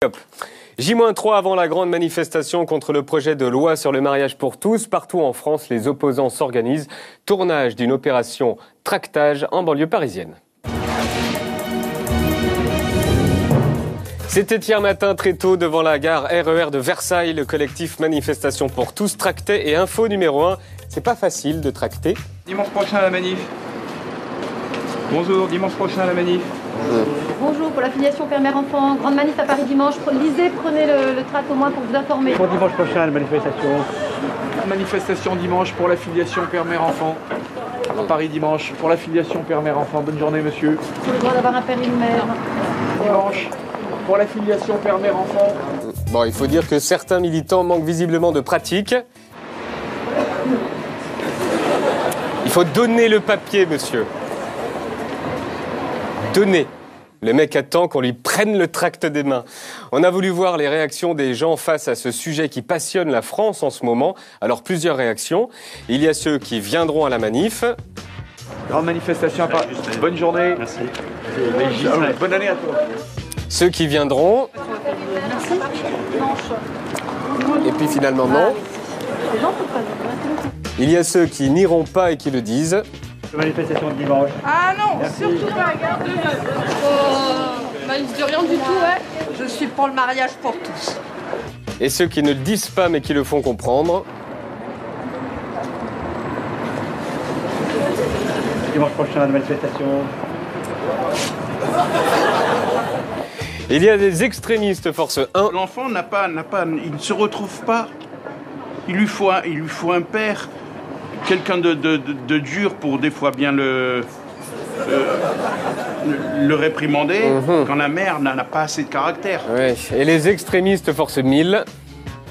Hop. J-3 avant la grande manifestation contre le projet de loi sur le mariage pour tous. Partout en France, les opposants s'organisent. Tournage d'une opération tractage en banlieue parisienne. C'était hier matin très tôt devant la gare RER de Versailles. Le collectif Manifestation pour tous tractait et info numéro 1. C'est pas facile de tracter. Dimanche prochain à la manif. Bonjour, dimanche prochain à la manif. Bonjour, pour la filiation père-mère-enfant, grande manif à Paris dimanche. Lisez, prenez le tract au moins pour vous informer. Pour dimanche prochain à la manifestation. Manifestation dimanche pour la filiation père-mère-enfant. À Paris dimanche pour la filiation père-mère-enfant. Bonne journée monsieur. Pour le droit d'avoir un père et une mère. Dimanche pour la filiation père-mère-enfant. Bon, il faut dire que certains militants manquent visiblement de pratique. Il faut donner le papier, monsieur. Donner. Le mec attend qu'on lui prenne le tract des mains. On a voulu voir les réactions des gens face à ce sujet qui passionne la France en ce moment. Alors, plusieurs réactions. Il y a ceux qui viendront à la manif. Grande manifestation à Paris. Bonne journée. Merci. Bonne année à toi. Ceux qui viendront. Et puis finalement, non. Il y a ceux qui n'iront pas et qui le disent. Manifestation de dimanche. Ah non, merci. Surtout pas, regardez. Je dis rien du tout, ouais. Je suis pour le mariage pour tous. Et ceux qui ne le disent pas mais qui le font comprendre. Dimanche prochain à la manifestation. Il y a des extrémistes force 1. L'enfant il ne se retrouve pas. Il lui faut un père, quelqu'un de dur pour des fois bien le réprimander, quand la mère n'a pas assez de caractère. Ouais. Et les extrémistes force 1000.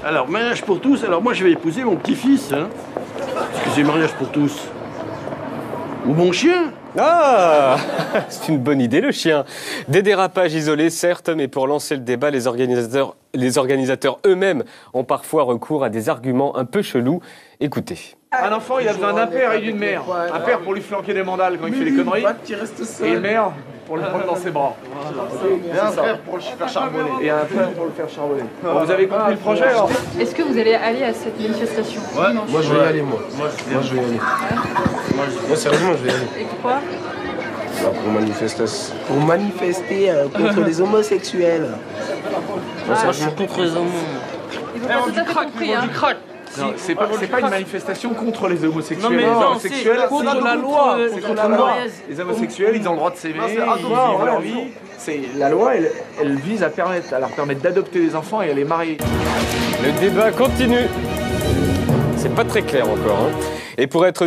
Alors, mariage pour tous, alors moi je vais épouser mon petit-fils, hein, parce que c'est mariage pour tous. Ou mon chien. Ah, c'est une bonne idée, le chien. Des dérapages isolés, certes, mais pour lancer le débat, les organisateurs eux-mêmes ont parfois recours à des arguments un peu chelous. Écoutez. Un enfant, il a besoin d'un père et d'une mère. Un père pour lui flanquer des mandales quand il fait les conneries. Et une mère pour le prendre dans ses bras. Et un frère pour le faire charbonner. Et un frère pour le faire charbonner. Bon, vous avez compris le projet alors? Est-ce que vous allez aller à cette manifestation? Ouais, moi je vais y aller, moi. Moi je vais y aller. Moi sérieusement, je vais y aller. Et pourquoi? Bah, pour manifester contre les homosexuels. Moi, je suis contre les homos. Ils n'ont pas tout à fait compris, hein. Non, c'est pas une manifestation contre les homosexuels. Non, mais non, c'est contre la loi. C'est contre la loi. Les homosexuels, ils ont le droit de s'aimer, ils vivent leur vie. La loi, elle vise à leur permettre d'adopter des enfants et à les marier. Le débat continue. C'est pas très clair encore, hein. Et pour être